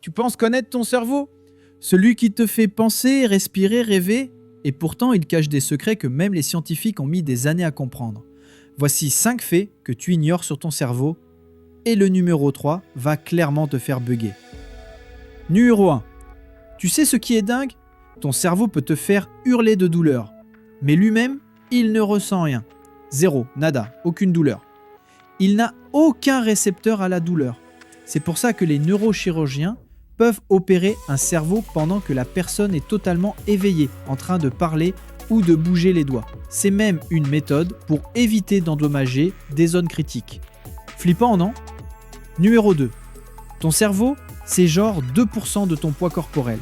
Tu penses connaître ton cerveau? Celui qui te fait penser, respirer, rêver? Et pourtant, il cache des secrets que même les scientifiques ont mis des années à comprendre. Voici 5 faits que tu ignores sur ton cerveau. Et le numéro 3 va clairement te faire bugger. Numéro 1. Tu sais ce qui est dingue? Ton cerveau peut te faire hurler de douleur. Mais lui-même, il ne ressent rien. Zéro, nada, aucune douleur. Il n'a aucun récepteur à la douleur. C'est pour ça que les neurochirurgiens peuvent opérer un cerveau pendant que la personne est totalement éveillée, en train de parler ou de bouger les doigts. C'est même une méthode pour éviter d'endommager des zones critiques. Flippant, non? Numéro 2. Ton cerveau, c'est genre 2% de ton poids corporel.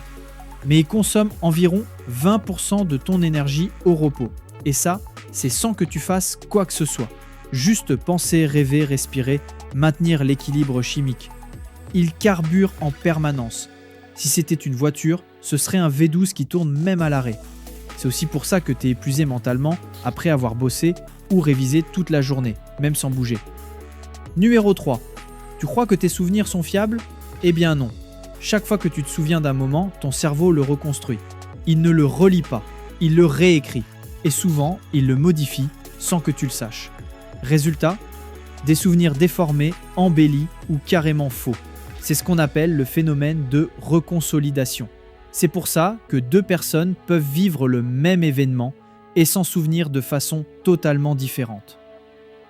Mais il consomme environ 20% de ton énergie au repos. Et ça, c'est sans que tu fasses quoi que ce soit. Juste penser, rêver, respirer, maintenir l'équilibre chimique. Il carbure en permanence. Si c'était une voiture, ce serait un V12 qui tourne même à l'arrêt. C'est aussi pour ça que tu es épuisé mentalement après avoir bossé ou révisé toute la journée, même sans bouger. Numéro 3. Tu crois que tes souvenirs sont fiables? Eh bien non. Chaque fois que tu te souviens d'un moment, ton cerveau le reconstruit. Il ne le relit pas, il le réécrit. Et souvent, il le modifie sans que tu le saches. Résultat, des souvenirs déformés, embellis ou carrément faux. C'est ce qu'on appelle le phénomène de reconsolidation. C'est pour ça que 2 personnes peuvent vivre le même événement et s'en souvenir de façon totalement différente.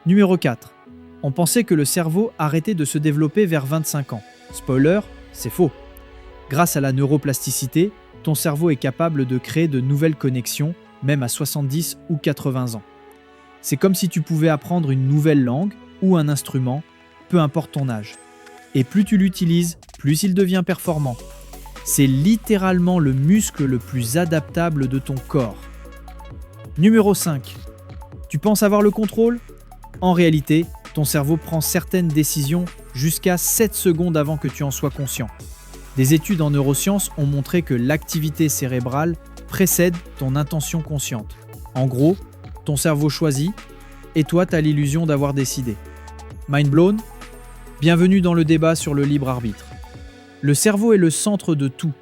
Numéro 4. On pensait que le cerveau arrêtait de se développer vers 25 ans. Spoiler, c'est faux. Grâce à la neuroplasticité, ton cerveau est capable de créer de nouvelles connexions, même à 70 ou 80 ans. C'est comme si tu pouvais apprendre une nouvelle langue ou un instrument, peu importe ton âge. Et plus tu l'utilises, plus il devient performant. C'est littéralement le muscle le plus adaptable de ton corps. Numéro 5. Tu penses avoir le contrôle? En réalité, ton cerveau prend certaines décisions jusqu'à 7 secondes avant que tu en sois conscient. Des études en neurosciences ont montré que l'activité cérébrale précède ton intention consciente. En gros, ton cerveau choisit et toi, tu as l'illusion d'avoir décidé. Mind blown? Bienvenue dans le débat sur le libre arbitre. Le cerveau est le centre de tout,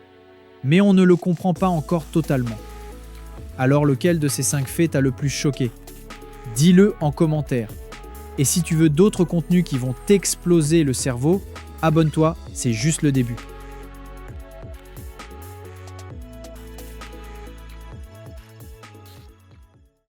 mais on ne le comprend pas encore totalement. Alors lequel de ces 5 faits t'a le plus choqué? Dis-le en commentaire. Et si tu veux d'autres contenus qui vont t'exploser le cerveau, abonne-toi, c'est juste le début.